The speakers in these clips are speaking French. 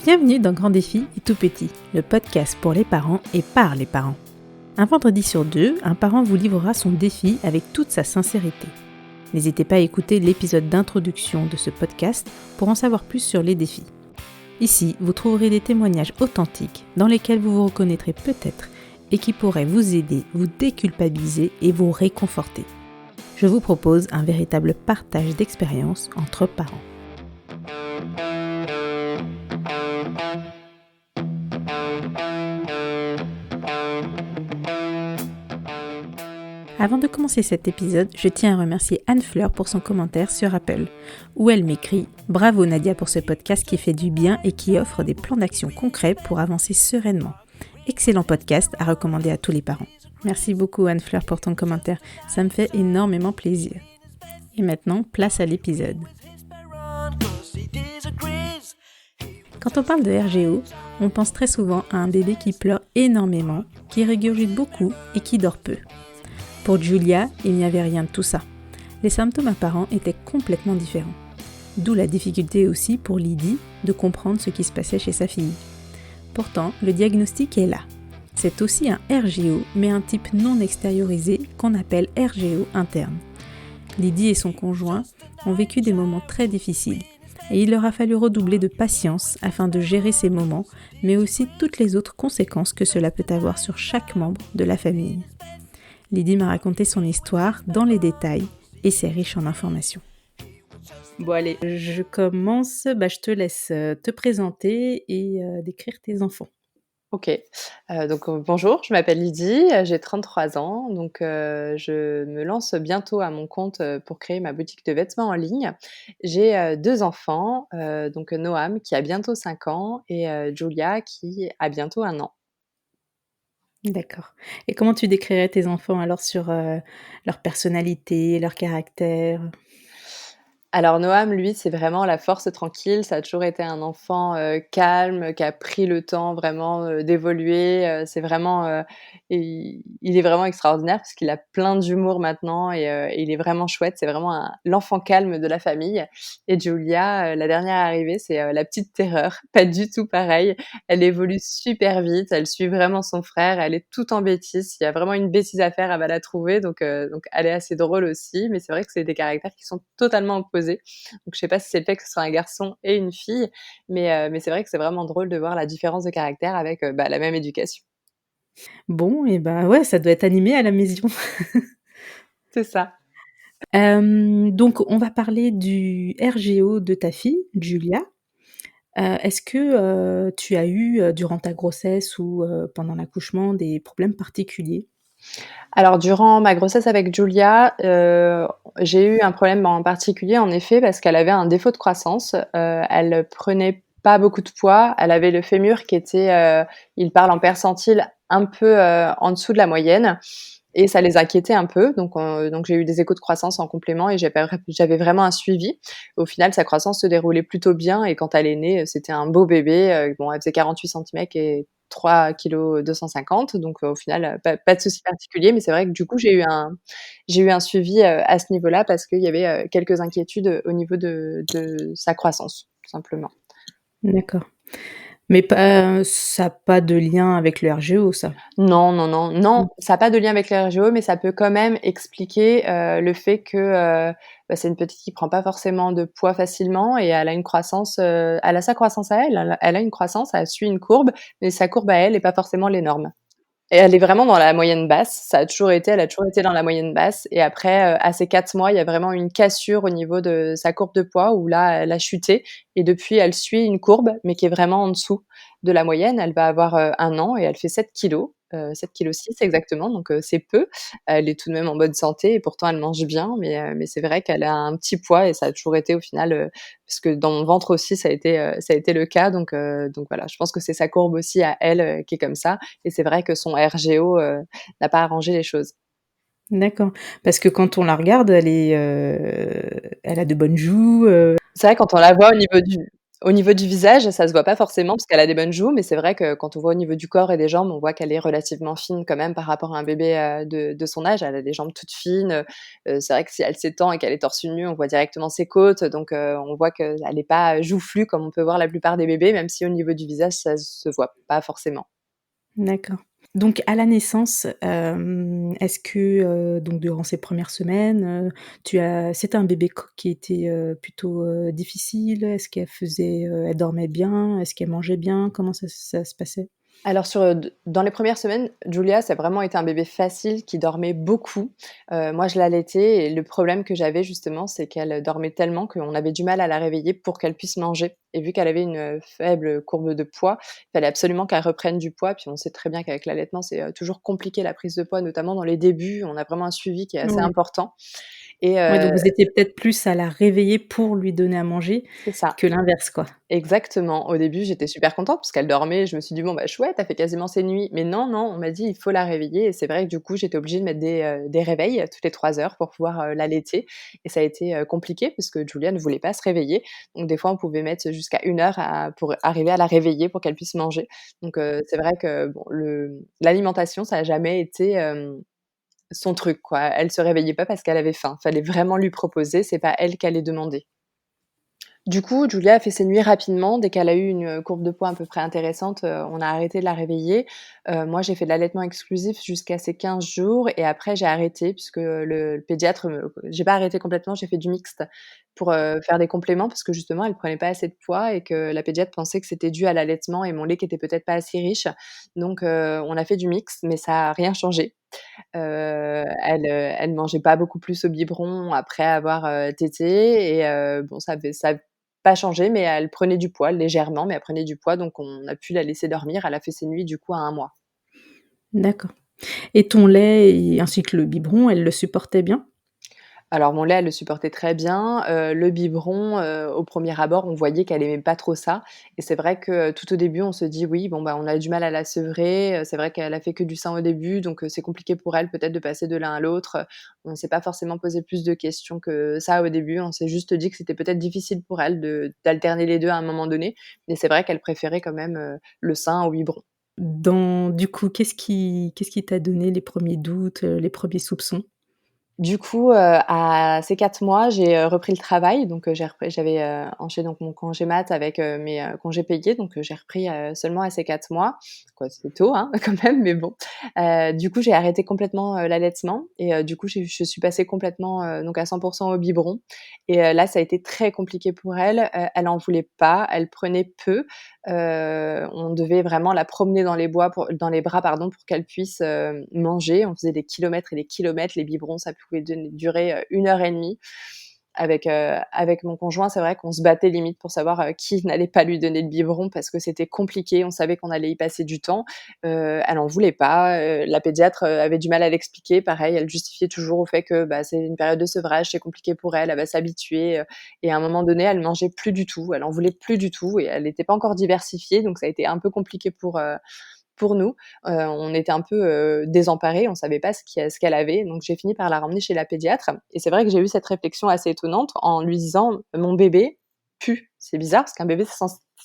Bienvenue dans Grand Défi et Tout Petit, le podcast pour les parents et par les parents. Un vendredi sur deux, un parent vous livrera son défi avec toute sa sincérité. N'hésitez pas à écouter l'épisode d'introduction de ce podcast pour en savoir plus sur les défis. Ici, vous trouverez des témoignages authentiques dans lesquels vous vous reconnaîtrez peut-être et qui pourraient vous aider, vous déculpabiliser et vous réconforter. Je vous propose un véritable partage d'expériences entre parents. Avant de commencer cet épisode, je tiens à remercier Anne-Fleur pour son commentaire sur Apple, où elle m'écrit « Bravo Nadia pour ce podcast qui fait du bien et qui offre des plans d'action concrets pour avancer sereinement. Excellent podcast à recommander à tous les parents. » Merci beaucoup Anne-Fleur pour ton commentaire, ça me fait énormément plaisir. Et maintenant, place à l'épisode. Quand on parle de RGO, on pense très souvent à un bébé qui pleure énormément, qui régurgite beaucoup et qui dort peu. Pour Julia, il n'y avait rien de tout ça. Les symptômes apparents étaient complètement différents. D'où la difficulté aussi pour Lydie de comprendre ce qui se passait chez sa fille. Pourtant, le diagnostic est là. C'est aussi un RGO, mais un type non extériorisé qu'on appelle RGO interne. Lydie et son conjoint ont vécu des moments très difficiles et il leur a fallu redoubler de patience afin de gérer ces moments, mais aussi toutes les autres conséquences que cela peut avoir sur chaque membre de la famille. Lydie m'a raconté son histoire dans les détails et c'est riche en informations. Bon allez, je commence, je te laisse te présenter et décrire tes enfants. Ok, donc bonjour, je m'appelle Lydie, j'ai 33 ans, donc je me lance bientôt à mon compte pour créer ma boutique de vêtements en ligne. J'ai 2 enfants, donc Noam qui a bientôt 5 ans et Julia qui a bientôt 1 an. D'accord. Et comment tu décrirais tes enfants alors sur leur personnalité, leur caractère ? Alors Noam, lui, c'est vraiment la force tranquille. Ça a toujours été un enfant, calme, qui a pris le temps vraiment, d'évoluer, c'est vraiment, il est vraiment extraordinaire parce qu'il a plein d'humour maintenant et il est vraiment chouette. C'est vraiment l'enfant calme de la famille et Julia, la dernière arrivée, c'est, la petite terreur. Pas du tout pareil. Elle évolue super vite, elle suit vraiment son frère, elle est toute en bêtises. S'il y a vraiment une bêtise à faire, elle va la trouver donc elle est assez drôle aussi, mais c'est vrai que c'est des caractères qui sont totalement opposés. Donc je sais pas si c'est le fait que ce soit un garçon et une fille, mais c'est vrai que c'est vraiment drôle de voir la différence de caractère avec, la même éducation. Bon, et ouais, ça doit être animé à la maison. C'est ça. Donc on va parler du RGO de ta fille, Julia. Est-ce que tu as eu, durant ta grossesse ou pendant l'accouchement, des problèmes particuliers ? Alors durant ma grossesse avec Julia, j'ai eu un problème en particulier en effet parce qu'elle avait un défaut de croissance. Elle prenait pas beaucoup de poids. Elle avait le fémur qui était, il parle en percentile, un peu, en dessous de la moyenne et ça les inquiétait un peu. Donc j'ai eu des échos de croissance en complément et j'avais vraiment un suivi. Au final, sa croissance se déroulait plutôt bien et quand elle est née, c'était un beau bébé. Bon, elle faisait 48 centimètres et 3,250 kg, donc au final, pas de souci particulier. Mais c'est vrai que du coup, j'ai eu un suivi, à ce niveau-là parce qu'il y avait, quelques inquiétudes, au niveau de sa croissance, tout simplement. D'accord. Mais pas ça a pas de lien avec le RGO, ça? Non, non, non, non, Mmh. ça a pas de lien avec le RGO, mais ça peut quand même expliquer, le fait que, c'est une petite qui prend pas forcément de poids facilement et elle a une croissance, elle a sa croissance à elle. Elle a une croissance, elle suit une courbe, mais sa courbe à elle est pas forcément les normes. Et elle est vraiment dans la moyenne basse. Elle a toujours été dans la moyenne basse et après, à ses 4 mois, il y a vraiment une cassure au niveau de sa courbe de poids où là, elle a chuté et depuis, elle suit une courbe, mais qui est vraiment en dessous de la moyenne. Elle va avoir, 1 an et elle fait 7 kilogrammes, 7,6 kg exactement, donc c'est peu. Elle est tout de même en bonne santé et pourtant elle mange bien, mais c'est vrai qu'elle a un petit poids et ça a toujours été au final, parce que dans mon ventre aussi ça a été le cas donc voilà. Je pense que c'est sa courbe aussi à elle, qui est comme ça et c'est vrai que son RGO, n'a pas arrangé les choses. D'accord. Parce que quand on la regarde, elle a de bonnes joues, C'est vrai quand on la voit au niveau du Au niveau du visage, ça se voit pas forcément parce qu'elle a des bonnes joues, mais c'est vrai que quand on voit au niveau du corps et des jambes, on voit qu'elle est relativement fine quand même par rapport à un bébé, de son âge. Elle a des jambes toutes fines, c'est vrai que si elle s'étend et qu'elle est torse nu, on voit directement ses côtes, donc on voit qu'elle est pas joufflue comme on peut voir la plupart des bébés, même si au niveau du visage, ça se voit pas forcément. D'accord. Donc à la naissance, est-ce que, donc durant ces premières semaines, c'était un bébé qui était, plutôt, difficile? Est-ce qu'elle faisait, elle dormait bien? Est-ce qu'elle mangeait bien? Comment ça se passait? Alors dans les premières semaines, Julia, ça a vraiment été un bébé facile qui dormait beaucoup. Moi, je l'allaitais et le problème que j'avais justement, c'est qu'elle dormait tellement qu'on avait du mal à la réveiller pour qu'elle puisse manger et vu qu'elle avait une, faible courbe de poids, il fallait absolument qu'elle reprenne du poids. Puis on sait très bien qu'avec l'allaitement, c'est, toujours compliqué la prise de poids, notamment dans les débuts. On a vraiment un suivi qui est assez Ouais. important et Ouais, donc vous étiez peut-être plus à la réveiller pour lui donner à manger c'est ça. que l'inverse, quoi? Exactement. Au début, j'étais super contente parce qu'elle dormait. Je me suis dit: «Bon, bah, chouette, elle fait quasiment ses nuits». Mais non, non, on m'a dit: «Il faut la réveiller» et c'est vrai que du coup, j'étais obligée de mettre des réveils toutes les 3 heures pour pouvoir, l'allaiter et ça a été, compliqué parce que Julia ne voulait pas se réveiller. Donc des fois, on pouvait mettre jusqu'à 1 heure pour arriver à la réveiller pour qu'elle puisse manger. Donc c'est vrai que bon, l'alimentation, ça a jamais été, son truc, quoi. Elle se réveillait pas parce qu'elle avait faim. Fallait vraiment lui proposer, c'est pas elle qui allait demander. Du coup, Julia a fait ses nuits rapidement. Dès qu'elle a eu une, courbe de poids à peu près intéressante, on a arrêté de la réveiller. Moi, j'ai fait de l'allaitement exclusif jusqu'à ses 15 jours et après j'ai arrêté puisque le pédiatre j'ai pas arrêté complètement, j'ai fait du mixte pour, faire des compléments parce que justement elle prenait pas assez de poids et que la pédiatre pensait que c'était dû à l'allaitement et mon lait qui était peut-être pas assez riche. Donc, on a fait du mixte, mais ça a rien changé. Elle mangeait pas beaucoup plus au biberon après avoir, tété et bon ça a pas changé, mais elle prenait du poids légèrement, mais elle prenait du poids, donc on a pu la laisser dormir. Elle a fait ses nuits du coup à 1 mois. D'accord, et ton lait ainsi que le biberon, elle le supportait bien? Alors mon lait, elle le supportait très bien, le biberon, au premier abord, on voyait qu'elle aimait pas trop ça et c'est vrai que, tout au début, on se dit: «Oui, bon, bah, on a du mal à la sevrer, c'est vrai qu'elle a fait que du sein au début, donc c'est compliqué pour elle peut-être de passer de l'un à l'autre». On s'est pas forcément posé plus de questions que ça au début, on s'est juste dit que c'était peut-être difficile pour elle d'alterner les 2 à un moment donné, mais c'est vrai qu'elle préférait quand même, le sein au biberon. Du coup, qu'est-ce qui t'a donné les premiers doutes, les premiers soupçons? Du coup, à ces 4 mois, j'ai, repris le travail, donc j'avais, enchaîné donc mon congé mat avec, mes, congés payés, donc j'ai repris, seulement à ces 4 mois. Quoi, c'est tôt, hein, quand même, mais bon. Du coup, j'ai arrêté complètement, l'allaitement et du coup, je suis passée complètement, donc à 100 au biberon et là, ça a été très compliqué pour elle. Elle en voulait pas, elle prenait peu. On devait vraiment la promener dans les bras, pardon, pour qu'elle puisse, manger. On faisait des kilomètres et des kilomètres. Les biberons, ça pouvait durer, 1 heure et demie. Avec mon conjoint, c'est vrai qu'on se battait limite pour savoir, qui n'allait pas lui donner le biberon parce que c'était compliqué. On savait qu'on allait y passer du temps. Elle en voulait pas, la pédiatre, avait du mal à l'expliquer. Pareil, elle justifiait toujours au fait que, bah, c'est une période de sevrage, c'est compliqué pour elle, elle va s'habituer, et à un moment donné, elle mangeait plus du tout. Elle en voulait plus du tout et elle était pas encore diversifiée, donc ça a été un peu compliqué pour nous. On était un peu, désemparés, on savait pas ce qu'elle avait, donc j'ai fini par la ramener chez la pédiatre et c'est vrai que j'ai eu cette réflexion assez étonnante en lui disant: «Mon bébé pue». C'est bizarre parce qu'un bébé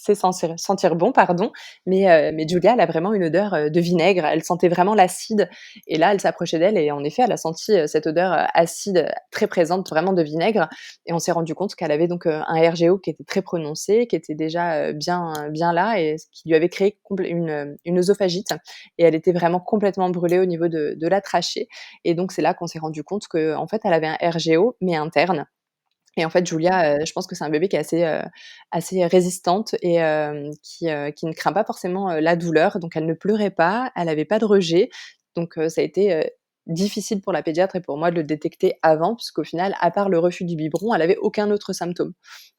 c'est censé sentir bon, pardon, mais Julia, elle a vraiment une odeur, de vinaigre. Elle sentait vraiment l'acide et là, elle s'approchait d'elle et en effet, elle a senti, cette odeur, acide, très présente, vraiment de vinaigre et on s'est rendu compte qu'elle avait donc, un RGO qui était très prononcé, qui était déjà, bien là et ce qui lui avait créé une œsophagite et elle était vraiment complètement brûlée au niveau de la trachée et donc c'est là qu'on s'est rendu compte qu'en fait, elle avait un RGO mais interne et en fait, Julia, je pense que c'est un bébé qui est assez résistante et qui ne craint pas forcément, la douleur, donc elle ne pleurait pas, elle avait pas de rejet, donc ça a été, difficile pour la pédiatre et pour moi de le détecter avant, puisqu'au final, à part le refus du biberon, elle avait aucun autre symptôme.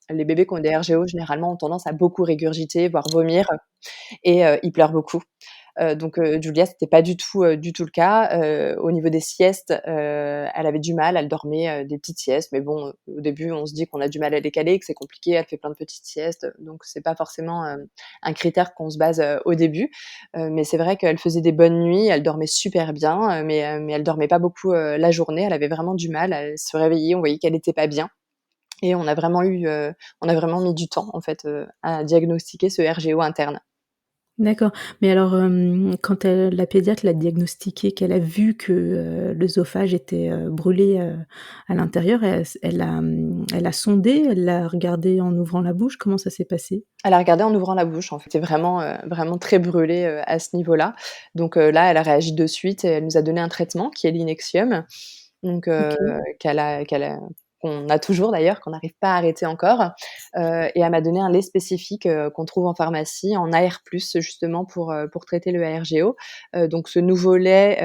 Les bébés qui ont des RGO, généralement, ont tendance à beaucoup régurgiter, voire vomir et ils pleurent beaucoup. Donc Julia, c'était pas du tout le cas. Au niveau des siestes, elle avait du mal, elle dormait, des petites siestes, mais bon, au début, on se dit qu'on a du mal à les caler, que c'est compliqué, elle fait plein de petites siestes, donc c'est pas forcément, un critère qu'on se base, au début. Mais c'est vrai qu'elle faisait des bonnes nuits, elle dormait super bien, mais elle dormait pas beaucoup, la journée. Elle avait vraiment du mal, elle se réveillait, on voyait qu'elle était pas bien et on a vraiment mis du temps, en fait, à diagnostiquer ce RGO interne. D'accord. Mais alors, quand la pédiatre l'a diagnostiqué, qu'elle a vu que, l'œsophage était, brûlé, à l'intérieur, elle a sondé? Elle l'a regardé en ouvrant la bouche? Comment ça s'est passé? Elle a regardé en ouvrant la bouche, en fait. C'est vraiment très brûlé, à ce niveau-là. Donc, là, elle a réagi de suite et elle nous a donné un traitement qui est l'Inexium, donc, OK. qu'elle a qu'on a toujours d'ailleurs, qu'on n'arrive pas à arrêter encore, et elle m'a donné un lait spécifique, qu'on trouve en pharmacie en AR+, justement pour traiter le RGO. Donc ce nouveau lait,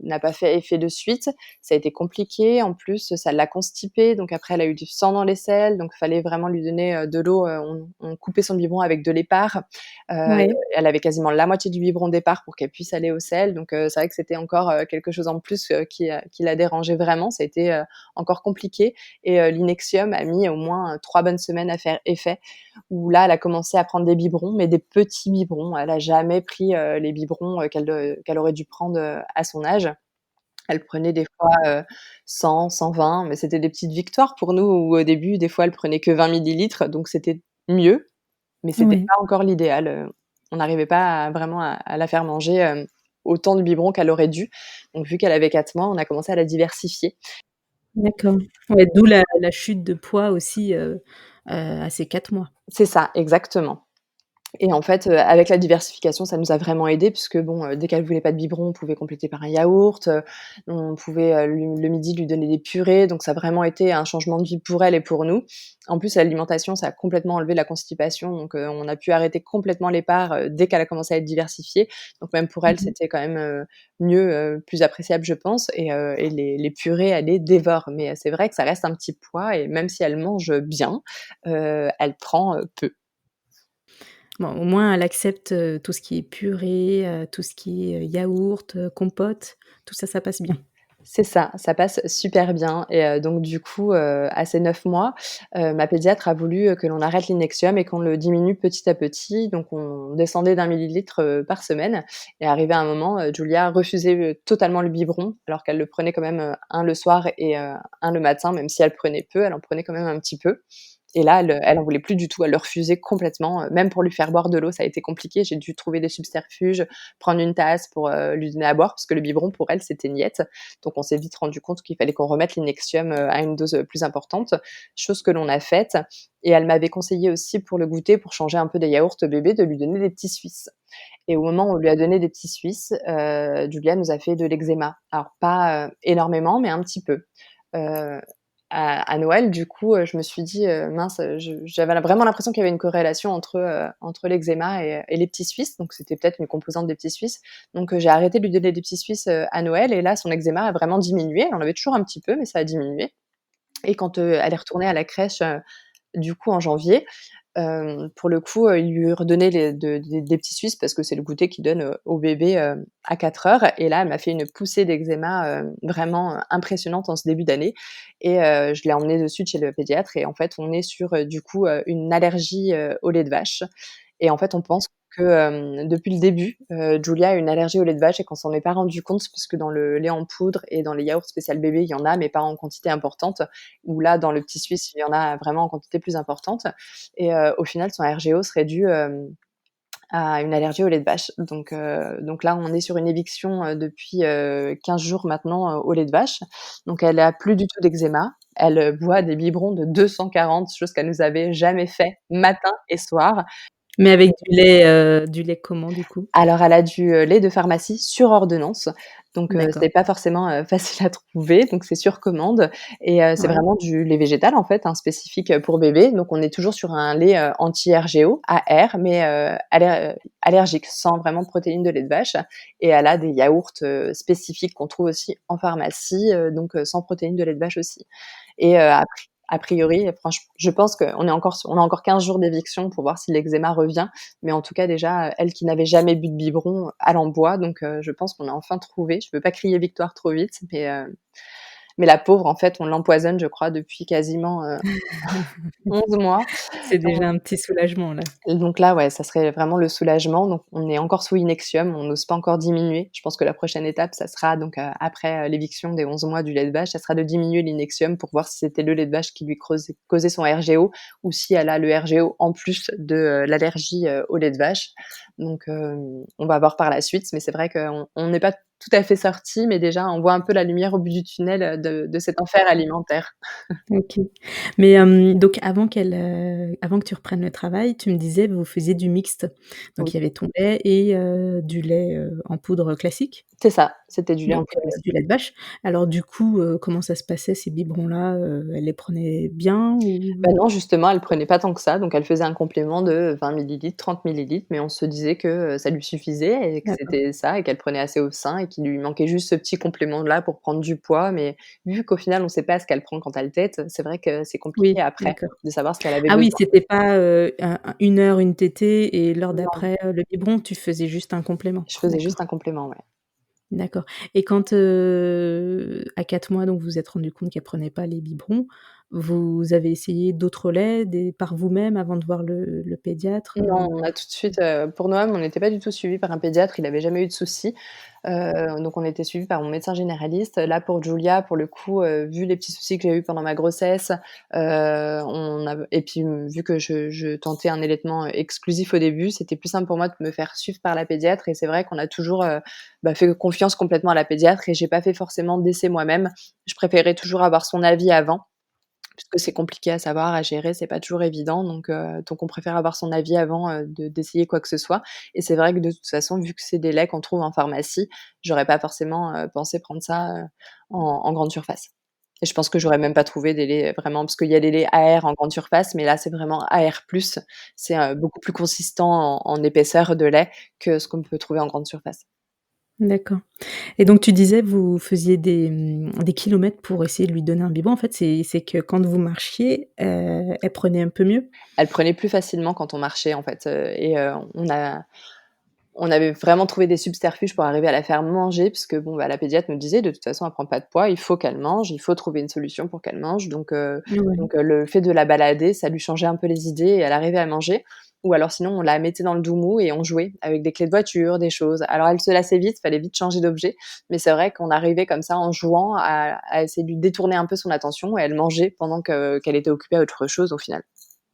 n'a pas fait effet de suite. Ça a été compliqué. En plus, ça l'a constipée, donc après elle a eu du sang dans les selles, donc fallait vraiment lui donner, de l'eau, on coupait son biberon avec de l'épar. Heu, Ouais. Elle avait quasiment la moitié du biberon d'épar pour qu'elle puisse aller aux selles, donc c'est vrai que c'était encore, quelque chose en plus, qui l'a dérangée vraiment. Ça a été, encore compliqué, et l'Inexium a mis au moins, 3 bonnes semaines à faire effet, où là, elle a commencé à prendre des biberons, mais des petits biberons. Elle a jamais pris, les biberons, qu'elle aurait dû prendre, à son âge. Elle prenait des fois, 100, 120, mais c'était des petites victoires pour nous, où au début, des fois, elle prenait que 20 millilitres, donc c'était mieux, mais c'était Ouais. pas encore l'idéal. On n'arrivait pas à la faire manger, autant de biberons qu'elle aurait dû. Donc vu qu'elle avait 4 mois, on a commencé à la diversifier. D'accord. Ouais, d'où la chute de poids aussi, à ses 4 mois. C'est ça, exactement. Et en fait, avec la diversification, ça nous a vraiment aidés puisque bon, dès qu'elle voulait pas de biberon, on pouvait compléter par un yaourt, on pouvait, le midi lui donner des purées, donc ça a vraiment été un changement de vie pour elle et pour nous. En plus, l'alimentation, ça a complètement enlevé la constipation, donc on a pu arrêter complètement l'épargne, dès qu'elle a commencé à être diversifiée. Donc même pour elle, Mmh. c'était quand même, mieux, plus appréciable, je pense, et les purées, elle les dévore. Mais c'est vrai que ça reste un petit poids, et même si elle mange bien, elle prend, peu. Bon, au moins elle accepte, tout ce qui est purée, tout ce qui est, yaourt, compote, tout ça, ça passe bien. C'est ça, ça passe super bien, et donc du coup, à ses 9 mois, ma pédiatre a voulu, que l'on arrête l'Inexium et qu'on le diminue petit à petit. Donc on descendait d'1 millilitre, par semaine, et arrivé à un moment, Julia refusait, totalement le biberon, alors qu'elle le prenait quand même, 1 le soir et 1 le matin. Même si elle prenait peu, elle en prenait quand même un petit peu. Et là, elle en voulait plus du tout, elle le refusait complètement, même pour lui faire boire de l'eau, ça a été compliqué. J'ai dû trouver des subterfuges, prendre une tasse pour, lui donner à boire, parce que le biberon pour elle, c'était niette. Donc on s'est vite rendu compte qu'il fallait qu'on remette l'Inexium, à une dose, plus importante, chose que l'on a faite. Et elle m'avait conseillé aussi pour le goûter, pour changer un peu des yaourts bébés, de lui donner des petits Suisses. Et au moment où on lui a donné des petits Suisses, Julia nous a fait de l'eczéma. Alors pas, énormément, mais un petit peu. Heu, à Noël, du coup, je me suis dit, «Mince», j'avais vraiment l'impression qu'il y avait une corrélation entre l'eczéma et les petits Suisses, donc c'était peut-être une composante des petits Suisses. Donc j'ai arrêté de lui donner des petits Suisses, à Noël, et là, son eczéma a vraiment diminué. Elle en avait toujours un petit peu, mais ça a diminué. Et quand, elle est retournée à la crèche, du coup, en janvier, pour le coup, il lui redonnait des petits Suisses, parce que c'est le goûter qu'il donne, au bébé, à 4 heures. Et là, elle m'a fait une poussée d'eczéma, vraiment, impressionnante en ce début d'année, et je l'ai emmenée de suite chez le pédiatre, et en fait, on est sur, du coup, une allergie, au lait de vache. Et en fait, on pense que, depuis le début, Julia a une allergie au lait de vache, et qu'on s'en est pas rendu compte, parce que dans le lait en poudre et dans les yaourts spécial bébé, il y en a, mais pas en quantité importante. Ou là, dans le petit Suisse, il y en a vraiment en quantité plus importante. Et au final, son RGO serait dû, à une allergie au lait de vache. Donc là, on est sur une éviction, depuis, 15 jours maintenant, au lait de vache. Donc elle a plus du tout d'eczéma. Elle, boit des biberons de 240, chose qu'elle nous avait jamais fait, matin et soir. Mais avec du lait comment du coup? Alors elle a du, lait de pharmacie sur ordonnance, donc D'accord, c'est pas forcément, facile à trouver, donc c'est sur commande. Et c'est ouais. vraiment du lait végétal, en fait, hein, spécifique, pour bébé. Donc on est toujours sur un lait, anti-RGO, AR, mais allergique, sans vraiment de protéines de lait de vache. Et elle a des yaourts, spécifiques qu'on trouve aussi en pharmacie, donc sans protéines de lait de vache aussi. Et a priori, franchement, je pense on a encore 15 jours d'éviction pour voir si l'eczéma revient. Mais en tout cas, déjà, elle qui n'avait jamais bu de biberon, elle en boit, donc je pense qu'on a enfin trouvé. Je veux pas crier victoire trop vite, Mais la pauvre, en fait, on l'empoisonne, je crois, depuis quasiment, 11 mois. C'est déjà un petit soulagement là. Et donc là, ouais, ça serait vraiment le soulagement. Donc on est encore sous Inexium, on n'ose pas encore diminuer. Je pense que la prochaine étape, ça sera donc, après, l'éviction des 11 mois du lait de vache, ça sera de diminuer l'Inexium pour voir si c'était le lait de vache qui lui causait son RGO ou si elle a le RGO en plus de, l'allergie, au lait de vache. Donc on va voir par la suite, mais c'est vrai qu'on n'est pas tout à fait sortis, mais déjà on voit un peu la lumière au bout du tunnel, de cet enfer alimentaire. OK. Mais, donc avant que tu reprennes le travail, tu me disais, vous faisiez du mixte. Donc Oui, il y avait ton lait et du lait, en poudre classique? c'est ça, c'était du lait Donc en poudre classique. du lait de vache. Alors du coup, comment ça se passait ces biberons-là, elle les prenait bien Bah ou? non, justement, elle prenait pas tant que ça, donc elle faisait un complément de 20 millilitres, 30 millilitres, mais on se disait que, ça lui suffisait et que D'accord. c'était ça et qu'elle prenait assez au sein et qu'il lui manquait juste ce petit complément-là pour prendre du poids. Mais vu qu'au final, on sait pas ce qu'elle prend quand elle tète, c'est vrai que c'est compliqué Oui, après d'accord. de savoir ce qu'elle avait Ah oui, besoin. c'était pas, 1 heure une tétée et l'heure Non, d'après, le biberon, tu faisais juste un complément? je faisais D'accord. juste un complément, ouais. D'accord et quand, à 4 mois, donc vous vous êtes rendu compte qu'elle prenait pas les biberons, vous avez essayé d'autres laits, des par vous-même avant de voir le pédiatre, Non, on a tout de suite, pour Noam, on n'était pas du tout suivis par un pédiatre, il avait jamais eu de soucis. Donc on était suivis par mon médecin généraliste. Là, pour Julia, pour le coup, vu les petits soucis que j'ai eus pendant ma grossesse, on a et puis, vu que je tentais un allaitement exclusif au début, c'était plus simple pour moi de me faire suivre par la pédiatre et c'est vrai qu'on a toujours, fait confiance complètement à la pédiatre et j'ai pas fait forcément d'essai moi-même. Je préférais toujours avoir son avis avant puisque c'est compliqué à savoir, à gérer, c'est pas toujours évident donc on préfère avoir son avis avant, d'essayer quoi que ce soit et c'est vrai que de toute façon, vu que c'est des laits qu'on trouve en pharmacie, j'aurais pas forcément, pensé prendre ça, en grande surface et je pense que j'aurais même pas trouvé des laits vraiment parce qu'il y a des laits AR en grande surface, mais là, c'est vraiment AR+, c'est, beaucoup plus consistant en épaisseur de lait que ce qu'on peut trouver en grande surface. D'accord et donc tu disais, vous faisiez des kilomètres pour essayer de lui donner un biberon. En fait, c'est que quand vous marchiez, elle prenait un peu mieux? Elle prenait plus facilement quand on marchait, en fait, on avait vraiment trouvé des subterfuges pour arriver à la faire manger puisque bon, bah, la pédiatre nous disait: «De toute façon, elle prend pas de poids, il faut qu'elle mange, il faut trouver une solution pour qu'elle mange». Ouais. Le fait de la balader, ça lui changeait un peu les idées et elle arrivait à manger ou alors sinon on la mettait dans le doumou et on jouait avec des clés de voiture, des choses. Alors elle se lassait vite, fallait vite changer d'objet, mais c'est vrai qu'on arrivait comme ça en jouant à essayer de lui détourner un peu son attention et elle mangeait pendant qu'elle était occupée à autre chose au final.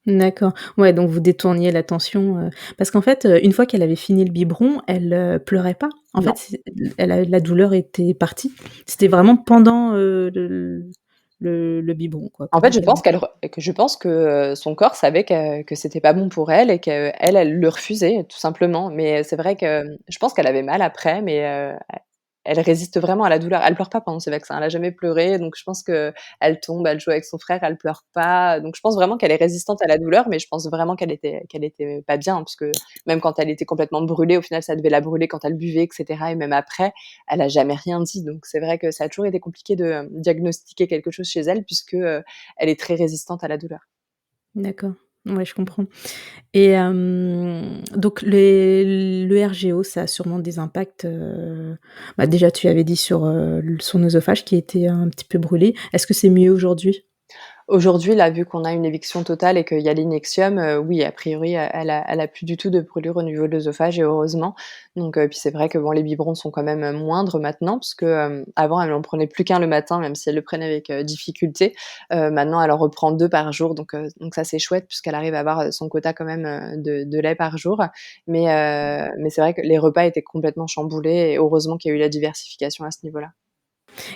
D'accord. Ouais, donc vous détourniez l'attention, parce qu'en fait, une fois qu'elle avait fini le biberon, elle, pleurait pas? En Non. fait, la douleur était partie? C'était vraiment pendant, le biberon, quoi, En fait, pendant je qu'elle pense que son corps savait que c'était pas bon pour elle et qu'elle, elle le refusait tout simplement. Mais c'est vrai que, je pense qu'elle avait mal après, mais elle résiste vraiment à la douleur. Elle pleure pas pendant ses vaccins, elle a jamais pleuré, donc je pense qu'elle tombe, elle joue avec son frère, elle pleure pas. Donc je pense vraiment qu'elle est résistante à la douleur, mais je pense vraiment qu'elle était pas bien, puisque même quand elle était complètement brûlée, au final, ça devait la brûler quand elle buvait et cetera et même après, elle a jamais rien dit. Donc c'est vrai que ça a toujours été compliqué de, diagnostiquer quelque chose chez elle puisque, elle est très résistante à la douleur. d'accord. Ouais, je comprends et donc le RGO, ça a sûrement des impacts, bah, déjà tu avais dit sur, son œsophage qui était un petit peu brûlé. Est-ce que c'est mieux aujourd'hui? Aujourd'hui, là, vu qu'on a une éviction totale et qu'il y a l'inexium, oui, a priori, elle a plus du tout de brûlure au niveau de l'œsophage et heureusement. Donc puis c'est vrai que bon, les biberons sont quand même, moindres maintenant parce que, avant, elle en prenait plus qu'un le matin, même si elle le prenait avec, difficulté. Maintenant, elle en reprend 2 par jour donc ça, c'est chouette puisqu'elle arrive à avoir, son quota quand même, de lait par jour. Mais c'est vrai que les repas étaient complètement chamboulés et heureusement qu'il y a eu la diversification à ce niveau-là.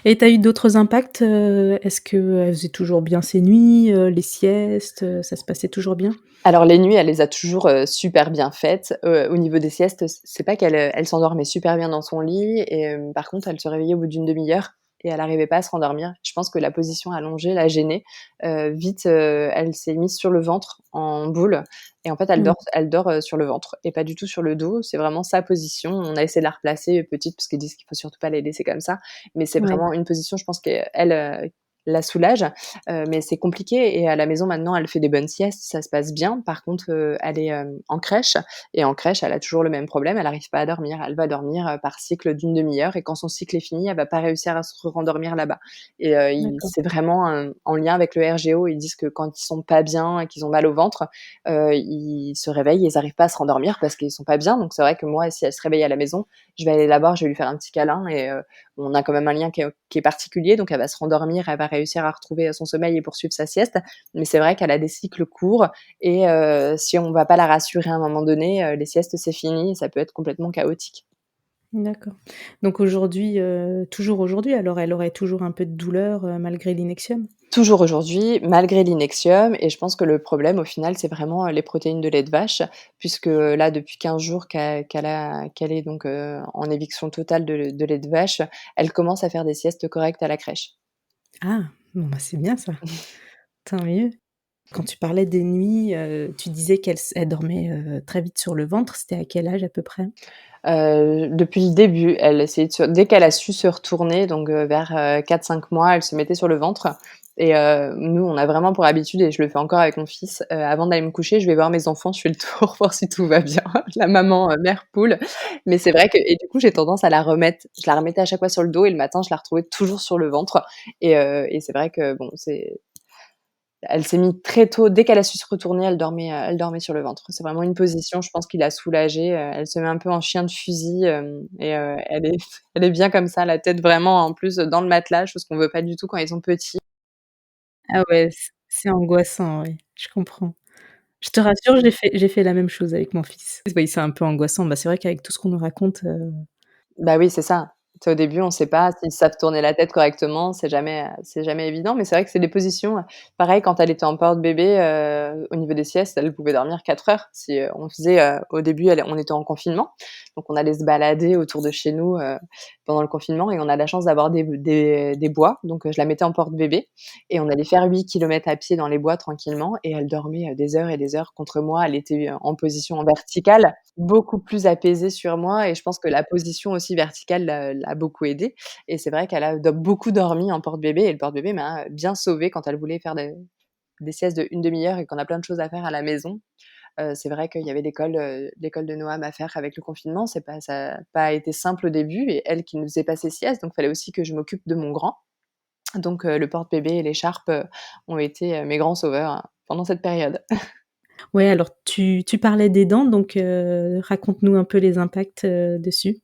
Et tu as eu d'autres impacts, est-ce qu'elle faisait toujours bien ses nuits, les siestes, ça se passait toujours bien? Alors les nuits, elle les a toujours, super bien faites. Au niveau des siestes, c'est pas qu'elle, elle s'endormait super bien dans son lit et par contre, elle se réveillait au bout d'une demi-heure et elle arrivait pas à se rendormir. Je pense que la position allongée la gênait. Vite, elle s'est mise sur le ventre en boule et en fait, Mmh. elle dort, sur le ventre et pas du tout sur le dos. C'est vraiment sa position. On a essayé de la replacer, petite, parce qu'ils disent qu'il faut surtout pas les laisser comme ça, mais c'est Ouais. vraiment une position, je pense qu'elle, la soulage, mais c'est compliqué et à la maison maintenant, elle fait des bonnes siestes, ça se passe bien. Par contre, elle est, en crèche et en crèche, elle a toujours le même problème, elle arrive pas à dormir. Elle va dormir, par cycle d'une demi-heure et quand son cycle est fini, elle va pas réussir à se rendormir là-bas et ils D'accord. c'est vraiment, en lien avec le RGO. Ils disent que quand ils sont pas bien et qu'ils ont mal au ventre, ils se réveillent et ils arrivent pas à se rendormir parce qu'ils sont pas bien. Donc c'est vrai que moi, si elle se réveille à la maison, je vais aller la voir, je vais lui faire un petit câlin et on a quand même un lien qui est particulier, donc elle va se rendormir, elle va réussir à retrouver son sommeil et poursuivre sa sieste. Mais c'est vrai qu'elle a des cycles courts et si on va pas la rassurer à un moment donné, les siestes, c'est fini et ça peut être complètement chaotique. D'accord. Donc aujourd'hui, toujours aujourd'hui, alors elle aurait toujours un peu de douleur, malgré l'Inexium? Toujours aujourd'hui, malgré l'Inexium et je pense que le problème au final, c'est vraiment, les protéines de lait de vache puisque, là, depuis 15 jours qu'elle est donc, en éviction totale de lait de vache, elle commence à faire des siestes correctes à la crèche. Ah! Bon, bah, c'est bien ça, tant mieux. Quand tu parlais des nuits, tu disais elle dormait, très vite sur le ventre, c'était à quel âge à peu près? Depuis le début, elle essayait de se dès qu'elle a su se retourner, donc vers, 4-5 mois, elle se mettait sur le ventre et nous, on a vraiment pour habitude et je le fais encore avec mon fils, avant d'aller me coucher, je vais voir mes enfants, je fais le tour voir si tout va bien, la maman, mère poule. Mais c'est vrai que et du coup, j'ai tendance à la remettre je la remettais à chaque fois sur le dos et le matin, je la retrouvais toujours sur le ventre et c'est vrai que bon, elle s'est mise très tôt, dès qu'elle a su se retourner, elle dormait sur le ventre. C'est vraiment une position, je pense, qui l'a soulagée, elle se met un peu en chien de fusil, et elle est bien comme ça, la tête vraiment en plus dans le matelas, chose qu'on veut pas du tout quand ils sont petits. Ah ouais, c'est angoissant, oui, je comprends. Je te rassure, j'ai fait la même chose avec mon fils. Oui, c'est un peu angoissant. Bah, c'est vrai qu'avec tout ce qu'on nous raconte, Bah oui, c'est ça. Tu sais, au début, on sait pas s'ils savent tourner la tête correctement, c'est jamais évident, mais c'est vrai que c'est des positions, pareil quand elle était en porte-bébé, au niveau des siestes, elle pouvait dormir 4 heures. Si, on faisait, au début, on était en confinement, donc on allait se balader autour de chez nous, pendant le confinement et on a la chance d'avoir des bois, donc je la mettais en porte-bébé et on allait faire 8 kilomètres à pied dans les bois tranquillement et elle dormait, des heures et des heures contre moi. Elle était, en position verticale. Beaucoup plus apaisée sur moi et je pense que la position aussi verticale l'a beaucoup aidée et c'est vrai qu'elle a beaucoup dormi en porte-bébé et le porte-bébé m'a bien sauvée quand elle voulait faire des siestes de 1/2 heure et qu'on a plein de choses à faire à la maison. C'est vrai qu'il y avait l'école de Noam à faire avec le confinement, c'est pas ça a pas été simple au début et elle qui ne faisait pas ses siestes, donc il fallait aussi que je m'occupe de mon grand. Donc le porte-bébé et l'écharpe, ont été, mes grands sauveurs, pendant cette période. ouais, alors tu parlais des dents, donc raconte-nous un peu les impacts, dessus.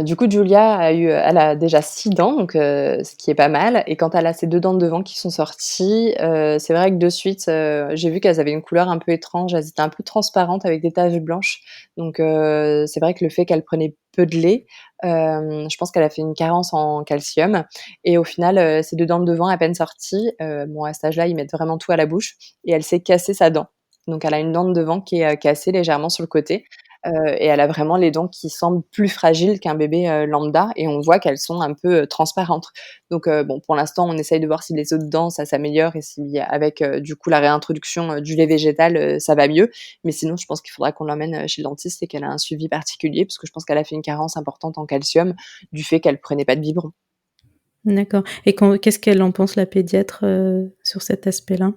Du coup, Julia elle a déjà 6 dents, donc ce qui est pas mal et quand elle a ses 2 dents de devant qui sont sorties, c'est vrai que de suite, j'ai vu qu'elles avaient une couleur un peu étrange. Elles étaient un peu transparentes avec des taches blanches, donc c'est vrai que le fait qu'elle prenait peu de lait, je pense qu'elle a fait une carence en calcium et au final, ses 2 dents de devant à peine sorties, bon à cet âge-là, ils mettent vraiment tout à la bouche et elle s'est cassé sa dent. Donc elle a une dent de devant qui est, cassée légèrement sur le côté. Et elle a vraiment les dents qui semblent plus fragiles qu'un bébé, lambda et on voit qu'elles sont un peu, transparentes. Donc bon, pour l'instant, on essaye de voir si les autres dents, ça s'améliore et si avec, du coup, la réintroduction, du lait végétal, ça va mieux. Mais sinon, je pense qu'il faudra qu'on l'emmène, chez le dentiste et qu'elle a un suivi particulier parce que je pense qu'elle a fait une carence importante en calcium du fait qu'elle prenait pas de biberon. D'accord et qu'est-ce qu'elle en pense la pédiatre, sur cet aspect-là?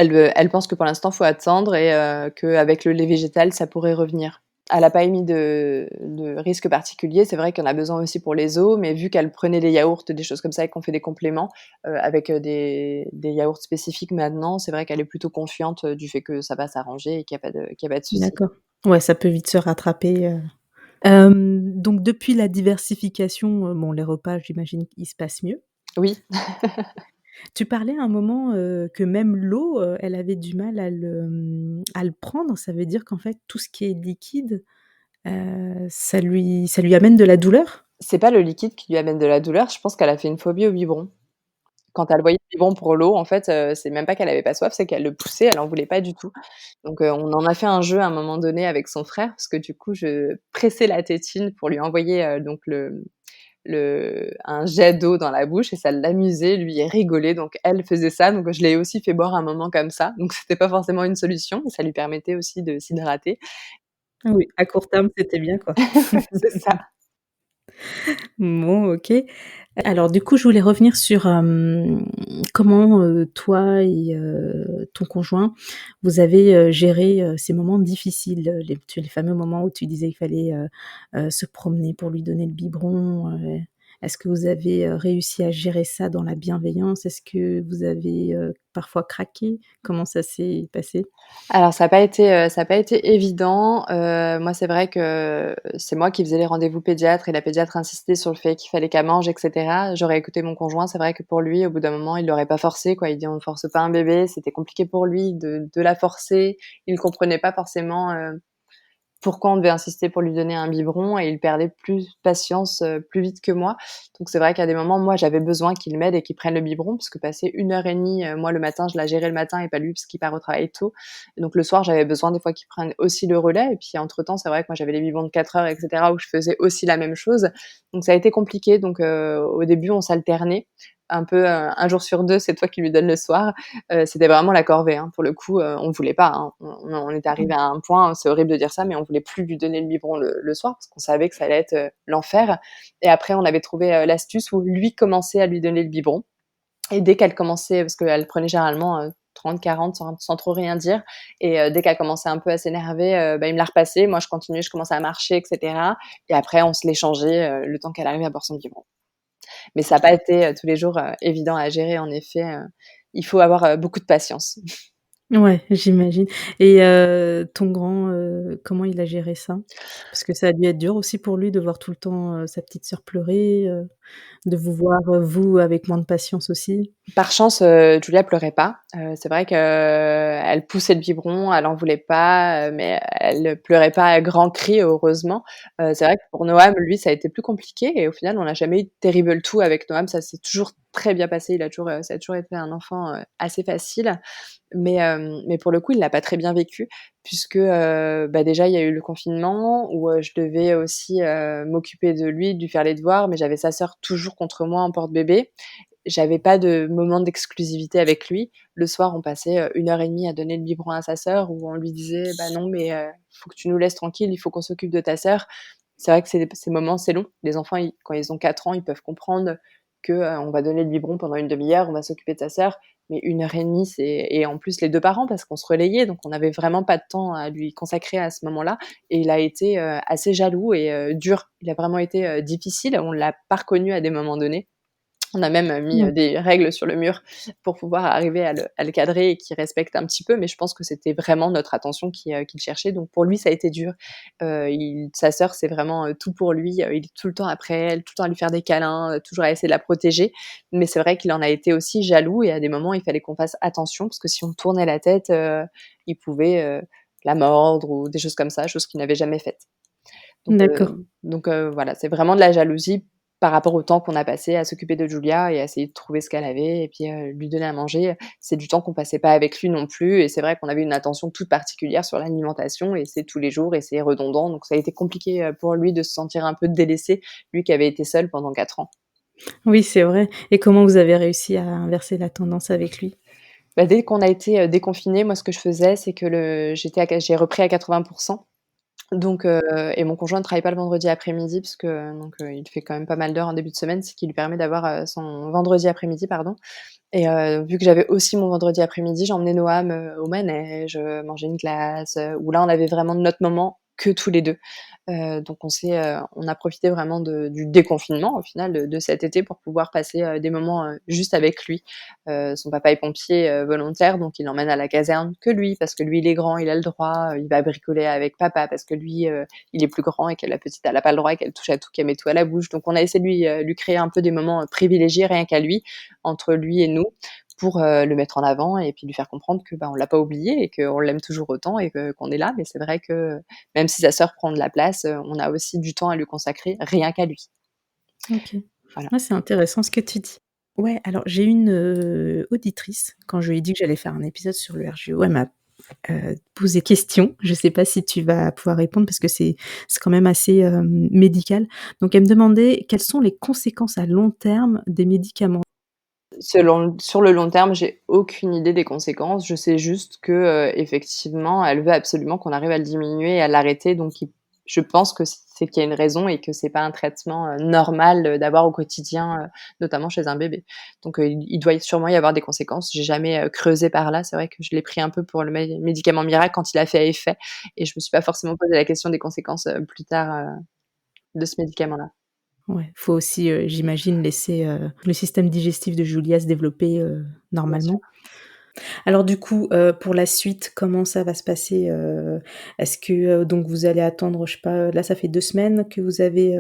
Elle pense que pour l'instant, faut attendre et qu'avec le lait végétal, ça pourrait revenir. Elle a pas émis de risque particulier. C'est vrai qu'on a besoin aussi pour les os, mais vu qu'elle prenait des yaourts, des choses comme ça et qu'on fait des compléments, avec, des yaourts spécifiques maintenant, c'est vrai qu'elle est plutôt confiante, du fait que ça va s'arranger et qu'il y a pas de souci. D'accord. Ouais, ça peut vite se rattraper, donc depuis la diversification, bon les repas j'imagine qu'ils se passent mieux. Oui. Tu parlais à un moment, que même l'eau, elle avait du mal à le prendre. Ça veut dire qu'en fait tout ce qui est liquide, ça lui amène de la douleur? C'est pas le liquide qui lui amène de la douleur, je pense qu'elle a fait une phobie au biberon. Quand elle voyait le biberon pour l'eau, en fait, c'est même pas qu'elle avait pas soif, c'est qu'elle le poussait, elle en voulait pas du tout. Donc on en a fait un jeu à un moment donné avec son frère, parce que du coup, je pressais la tétine pour lui envoyer, donc un jet d'eau dans la bouche et ça l'amusait, lui, il rigolait, donc elle faisait ça, donc je l'ai aussi fait boire un moment comme ça. Donc c'était pas forcément une solution, mais ça lui permettait aussi de s'hydrater. Ah oui, à court terme, c'était bien quoi. C'est ça. Bon, OK. Alors du coup, je voulais revenir sur, comment, toi et ton conjoint, vous avez, géré, ces moments difficiles, les fameux moments où tu disais il fallait, se promener pour lui donner le biberon, est-ce que vous avez, réussi à gérer ça dans la bienveillance? Est-ce que vous avez, parfois craqué? Comment ça s'est passé? Alors ça a pas été évident. Moi, c'est vrai que c'est moi qui faisais les rendez-vous pédiatres et la pédiatre insistait sur le fait qu'il fallait qu'elle mange et cetera. J'aurais écouté mon conjoint, c'est vrai que pour lui, au bout d'un moment, il l'aurait pas forcé, quoi. Il dit: «On ne force pas un bébé». C'était compliqué pour lui de la forcer. Il comprenait pas forcément, pourquoi on devait insister pour lui donner un biberon et il perdait plus patience, plus vite que moi. Donc c'est vrai qu'à des moments, moi, j'avais besoin qu'il m'aide et qu'il prenne le biberon parce que passer 1 heure et demie, moi le matin, je la gérais le matin et pas lui parce qu'il part au travail tôt. Et donc le soir, j'avais besoin des fois qu'il prenne aussi le relais et puis entre temps, c'est vrai que moi j'avais les biberons de 4 heures et cetera où je faisais aussi la même chose. Donc ça a été compliqué donc au début, on s'alternait un peu, 1 jour sur 2, c'est toi qui lui donnes le soir. C'était vraiment la corvée, hein. Pour le coup, on voulait pas, hein. On était arrivé Mmh. à un point, c'est horrible de dire ça, mais on voulait plus lui donner le biberon le soir parce qu'on savait que ça allait être, l'enfer. Et après, on avait trouvé, l'astuce où lui commençait à lui donner le biberon et dès qu'elle commençait parce qu'elle prenait généralement, 30-40 sans trop rien dire et dès qu'elle commençait un peu à s'énerver, bah, il me la repassait. Moi, je continuais, je commençais à marcher et cetera et après on se l'échangeait, le temps qu'elle arrive à boire son biberon. Mais ça a pas été, tous les jours, évident à gérer en effet, il faut avoir, beaucoup de patience. Ouais, j'imagine et ton grand, comment il a géré ça? Parce que ça a dû être dur aussi pour lui de voir tout le temps, sa petite sœur pleurer, de vous voir, vous, avec moins de patience aussi? Par chance, Julia pleurait pas. C'est vrai qu'elle poussait le biberon, elle en voulait pas, mais elle pleurait pas à grands cris, heureusement. C'est vrai que pour Noam, lui, ça a été plus compliqué et au final, on n'a jamais eu de terrible tout avec Noam. Ça s'est toujours très bien passé. Il a toujours, ça a toujours été un enfant, assez facile. Mais pour le coup, il l'a pas très bien vécu puisque, bah, déjà, il y a eu le confinement où, je devais aussi, m'occuper de lui, de lui faire les devoirs, mais j'avais sa sœur toujours contre moi en porte-bébé. J'avais pas de moment d'exclusivité avec lui. Le soir, on passait, 1 heure et demie à donner le biberon à sa sœur où on lui disait: «Bah, non, mais faut que tu nous laisses tranquilles, il faut qu'on s'occupe de ta sœur». C'est vrai que ces moments, c'est long. Les enfants, ils quand ils ont 4 ans, ils peuvent comprendre que, on va donner le biberon pendant une demi-heure, on va s'occuper de sa sœur, mais 1 heure et demie, c'est et en plus les 2 parents parce qu'on se relayait, donc on avait vraiment pas de temps à lui consacrer à ce moment-là et il a été, assez jaloux et dur. Il a vraiment été, difficile. On l'a pas reconnu à des moments donnés. On a même mis, Ouais. des règles sur le mur pour pouvoir arriver à le cadrer et qu'il respecte un petit peu, mais je pense que c'était vraiment notre attention qu'il cherchait, donc pour lui, ça a été dur. Il sa sœur, c'est vraiment, tout pour lui, il est tout le temps après elle, tout le temps à lui faire des câlins, toujours à essayer de la protéger, mais c'est vrai qu'il en a été aussi jaloux et à des moments, il fallait qu'on fasse attention parce que si on tournait la tête, il pouvait, la mordre ou des choses comme ça, choses qu'il n'avait jamais faites. Donc D'accord. voilà, c'est vraiment de la jalousie par rapport au temps qu'on a passé à s'occuper de Julia et à essayer de trouver ce qu'elle avait et puis, lui donner à manger. C'est du temps qu'on passait pas avec lui non plus et c'est vrai qu'on avait une attention toute particulière sur l'alimentation et c'est tous les jours et c'est redondant donc ça a été compliqué, pour lui de se sentir un peu délaissé, lui qui avait été seul pendant 4 ans. Oui, c'est vrai et comment vous avez réussi à inverser la tendance avec lui? Bah, dès qu'on a été, déconfinés, moi ce que je faisais, c'est que j'ai repris à 80. Donc et mon conjoint ne travaille pas le vendredi après-midi parce que il fait quand même pas mal d'heures en début de semaine, ce qui lui permet d'avoir, son vendredi après-midi, pardon et vu que j'avais aussi mon vendredi après-midi, j'emmenais Noam, au manège, manger une glace, où là, on avait vraiment notre moment que tous les 2. Donc on a profité vraiment du déconfinement au final de cet été pour pouvoir passer, des moments, juste avec lui. Son papa est pompier, volontaire, donc il emmène à la caserne que lui, parce que lui il est grand, il a le droit, il va bricoler avec papa parce que lui, il est plus grand et que la petite elle a pas le droit et qu'elle touche à tout, qu'elle met tout à la bouche. Donc on a essayé de lui créer un peu des moments, privilégiés rien qu'à lui, entre lui et nous pour, le mettre en avant et puis lui faire comprendre que, bah, on l'a pas oublié et qu'on l'aime toujours autant et qu'on est là. Mais c'est vrai que même si sa sœur prend de la place, on a aussi du temps à lui consacrer rien qu'à lui. OK. Voilà. Ouais, c'est intéressant ce que tu dis. Ouais, alors j'ai une, auditrice, quand je lui ai dit que j'allais faire un épisode sur le RGO, elle m'a, posé question. Je sais pas si tu vas pouvoir répondre parce que c'est quand même assez, médical. Donc elle me demandait quelles sont les conséquences à long terme des médicaments? Sur le long terme, j'ai aucune idée des conséquences. Je sais juste que, effectivement, elle veut absolument qu'on arrive à le diminuer et à l'arrêter, donc je pense que c'est qu'il y a une raison et que c'est pas un traitement, normal, d'avoir au quotidien, notamment chez un bébé. Donc il doit sûrement y avoir des conséquences. J'ai jamais, creusé par là. C'est vrai que je l'ai pris un peu pour le médicament miracle quand il a fait effet et je me suis pas forcément posé la question des conséquences, plus tard, de ce médicament-là. Ouais, faut aussi, j'imagine laisser, le système digestif de Julia se développer, Bien sûr. normalement. Alors du coup, pour la suite, comment ça va se passer, Est-ce que, donc vous allez attendre, je sais pas, là ça fait 2 semaines que vous avez,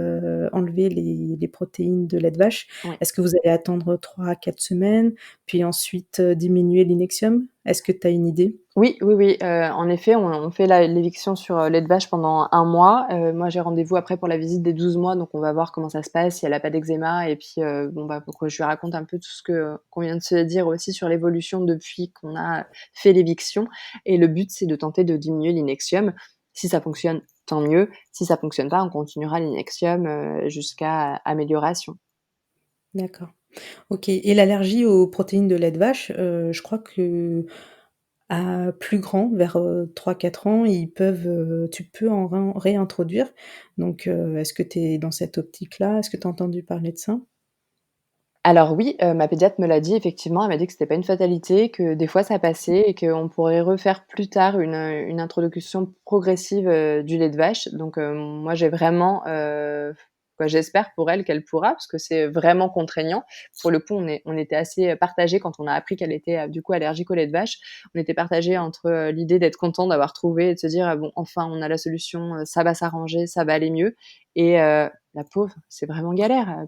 enlevé les protéines de lait de vache. Oui. Est-ce que vous allez attendre 3 à 4 semaines, puis ensuite, diminuer l'innexium? Est-ce que tu as une idée? Oui, oui, oui, en effet, on fait l'éviction sur, lait de vache pendant 1 mois. Moi, j'ai rendez-vous après pour la visite des 12 mois, donc on va voir comment ça se passe, si elle a pas d'eczéma et puis, bon, bah, pour que je lui raconte un peu tout ce que qu'on vient de se dire aussi sur l'évolution depuis qu'on a fait l'éviction et le but, c'est de tenter de diminuer l'innexium. Si ça fonctionne, tant mieux. Si ça fonctionne pas, on continuera l'innexium, jusqu'à amélioration. D'accord. OK, et l'allergie aux protéines de lait de vache, je crois que à plus grand, vers, 3-4 ans, ils peuvent, tu peux en réintroduire. Donc, est-ce que tu es dans cette optique-là? Est-ce que tu as entendu parler de ça? Alors oui, ma pédiatre me l'a dit effectivement, elle m'a dit que c'était pas une fatalité, que des fois ça passait et qu'on pourrait refaire plus tard une introduction progressive, du lait de vache. Donc, moi j'ai vraiment, bah, j'espère pour elle qu'elle pourra parce que c'est vraiment contraignant. Pour le coup, on était assez, partagés quand on a appris qu'elle était, du coup allergique au lait de vache. On était partagés entre, l'idée d'être content d'avoir trouvé et de se dire: «Ah bon, enfin on a la solution, ça va s'arranger, ça va aller mieux» et la pauvre, c'est vraiment galère,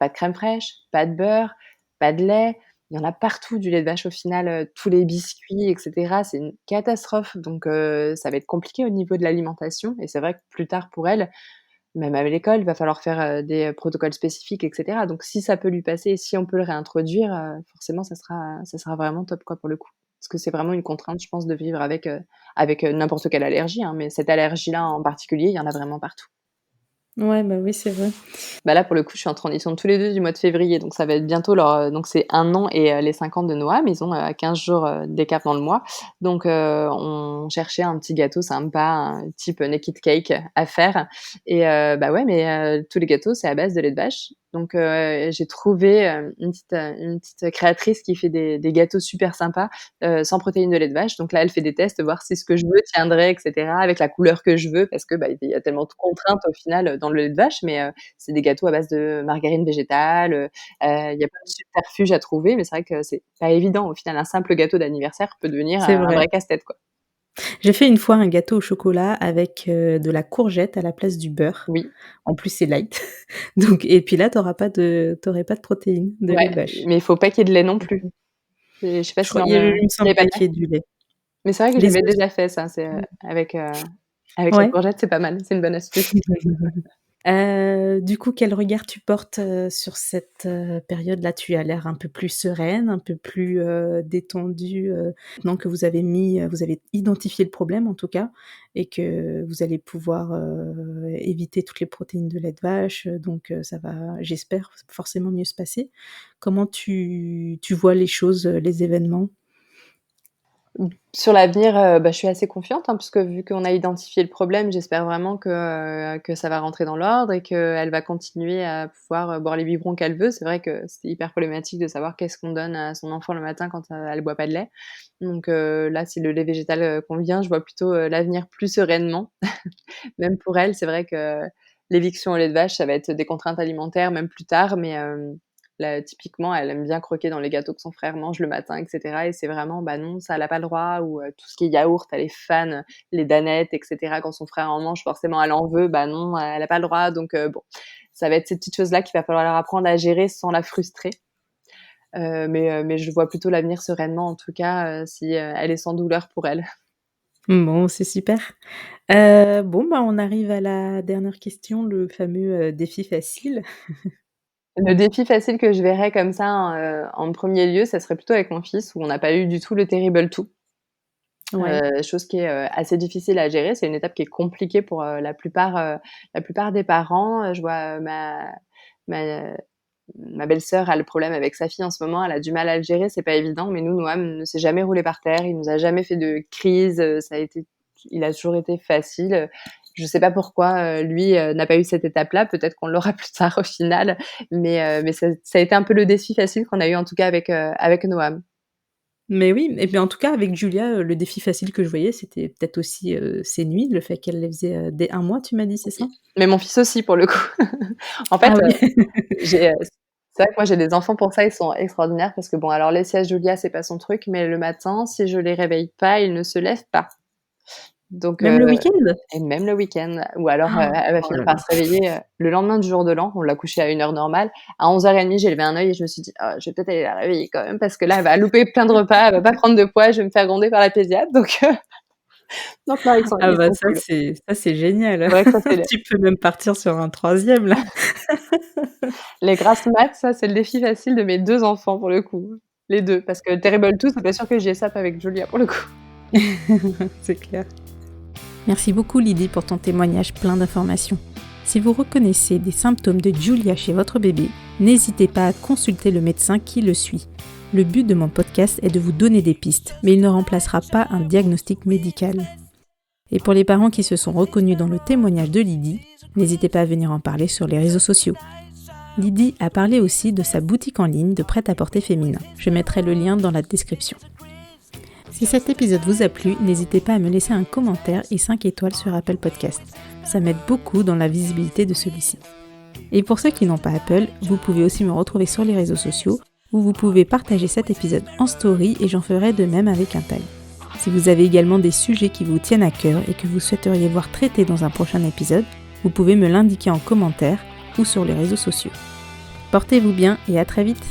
pas de crème fraîche, pas de beurre, pas de lait. Il y en a partout du lait de vache au final, tous les biscuits et cetera. C'est une catastrophe donc ça va être compliqué au niveau de l'alimentation et c'est vrai que plus tard pour elle, même à l'école, il va falloir faire, des protocoles spécifiques et cetera. Donc si ça peut lui passer et si on peut le réintroduire, forcément ça sera vraiment top quoi pour le coup. Parce que c'est vraiment une contrainte je pense de vivre avec, n'importe quelle allergie, hein, mais cette allergie-là en particulier, il y en a vraiment partout. Ouais, bah, oui, c'est vrai. Bah, là, pour le coup, je suis en transition tous les 2 du mois de février, donc ça va être bientôt leur, donc c'est 1 an et les 5 ans de Noam. Ils ont, 15 jours, d'écart dans le mois. Donc on cherchait un petit gâteau sympa, un type naked cake à faire et bah, ouais, mais tous les gâteaux, c'est à base de lait de vache. Donc j'ai trouvé, une petite créatrice qui fait des gâteaux super sympas, sans protéines de lait de vache. Donc là, elle fait des tests, voir si ce que je veux tiendrait et cetera, avec la couleur que je veux parce que, bah, il y a tellement de contraintes au final, dans le lait de vache, mais c'est des gâteaux à base de margarine végétale, il y a plein de subterfuges à trouver, mais c'est vrai que c'est pas évident. Au final, un simple gâteau d'anniversaire peut devenir, C'est un vrai. vrai casse-tête, quoi. J'ai fait une fois un gâteau au chocolat avec, de la courgette à la place du beurre. Oui, En plus, c'est light. Donc et puis là, tu aurais pas de protéines de lait ouais, de vache. mais il faut pas qu'il y ait de lait non Mmh plus. mh. Et je sais pas Je si crois dans il le me il y semble avait pas pas de lait? qu'il y ait du lait. Mais c'est vrai que Les j'avais œufs déjà fait ça, c'est, mmh. avec la Ouais. courgette, c'est pas mal, c'est une bonne astuce. Du coup, quel regard tu portes, sur cette, période-là? Tu as l'air un peu plus sereine, un peu plus, détendue, maintenant que vous avez identifié le problème en tout cas et que vous allez pouvoir, éviter toutes les protéines de lait de vache, donc ça va, j'espère, forcément mieux se passer. Comment tu vois les choses, les événements? Sur l'avenir, bah, je suis assez confiante, hein, puisque vu qu'on a identifié le problème, j'espère vraiment que ça va rentrer dans l'ordre et qu'elle va continuer à pouvoir, boire les biberons qu'elle veut. C'est vrai que c'est hyper problématique de savoir qu'est-ce qu'on donne à son enfant le matin quand, elle boit pas de lait. Donc là, c'est le lait végétal, qu'on vient. Je vois plutôt, l'avenir plus sereinement. Même pour elle, c'est vrai que l'éviction au lait de vache, ça va être des contraintes alimentaires, même plus tard, mais là, typiquement, elle aime bien croquer dans les gâteaux que son frère mange le matin et cetera et c'est vraiment, bah, non, ça, elle a pas le droit ou tout ce qui est yaourt, elle est fan, les danettes et cetera. Quand son frère en mange, forcément, elle en veut, bah, non, elle a pas le droit donc bon, ça va être ces petites choses-là qu'il va falloir leur apprendre à gérer sans la frustrer, mais je vois plutôt l'avenir sereinement, en tout cas, si, elle est sans douleur pour elle. Bon, c'est super. Bon, bah, on arrive à la dernière question, le fameux, défi facile. Le défi facile que je verrais comme ça, en 1er lieu, ça serait plutôt avec mon fils où on n'a pas eu du tout le terrible two. Ouais. Chose qui est, assez difficile à gérer. C'est une étape qui est compliquée pour, la plupart des parents. Je vois, ma ma belle-sœur a le problème avec sa fille en ce moment, elle a du mal à le gérer, c'est pas évident, mais nous, Noam ne s'est jamais roulé par terre, il nous a jamais fait de crise, ça a été il a toujours été facile, Je sais pas pourquoi, lui, n'a pas eu cette étape-là. Peut-être qu'on l'aura plus tard au final, mais ça a été un peu le défi facile qu'on a eu en tout cas avec Noam. Mais oui, et puis en tout cas avec Julia, le défi facile que je voyais, c'était peut-être aussi, ses nuits, le fait qu'elle les faisait, dès 1 mois, tu m'as dit, c'est ça? Oui, mais mon fils aussi pour le coup. En fait, Ah oui. c'est vrai que moi j'ai des enfants pour ça, ils sont extraordinaires parce que bon, alors les siestes Julia, c'est pas son truc, mais le matin, si je les réveille pas, ils ne se lèvent pas. Donc Même le week-end? et même le week-end ou alors, elle va Oh finir là par là. se réveiller, le lendemain du jour de l'an, on l'a couchée à une heure normale. À 11:30, j'ai levé un œil et je me suis dit: «Oh, je vais peut-être aller la réveiller quand même parce que là, elle va louper plein de repas, elle va pas prendre de poids, je vais me faire gronder par la pédiatre», donc non, Ah ils bah sont cool. ça c'est génial. C'est vrai que ça, c'est Tu peux même partir sur un 3e là. les grasses mat, ça, c'est le défi facile de mes 2 enfants pour le coup. Les 2, parce que Terrible 2, c'est pas sûr que j'y échappe avec Julia pour le coup. C'est clair. Merci beaucoup Lydie pour ton témoignage plein d'informations. Si vous reconnaissez des symptômes de Julia chez votre bébé, n'hésitez pas à consulter le médecin qui le suit. Le but de mon podcast est de vous donner des pistes, mais il ne remplacera pas un diagnostic médical. Et pour les parents qui se sont reconnus dans le témoignage de Lydie, n'hésitez pas à venir en parler sur les réseaux sociaux. Lydie a parlé aussi de sa boutique en ligne de prêt-à-porter féminin. Je mettrai le lien dans la description. Si cet épisode vous a plu, n'hésitez pas à me laisser un commentaire et 5 étoiles sur Apple Podcast. Ça m'aide beaucoup dans la visibilité de celui-ci. Et pour ceux qui n'ont pas Apple, vous pouvez aussi me retrouver sur les réseaux sociaux où vous pouvez partager cet épisode en story et j'en ferai de même avec un tag. Si vous avez également des sujets qui vous tiennent à cœur et que vous souhaiteriez voir traités dans un prochain épisode, vous pouvez me l'indiquer en commentaire ou sur les réseaux sociaux. Portez-vous bien et à très vite!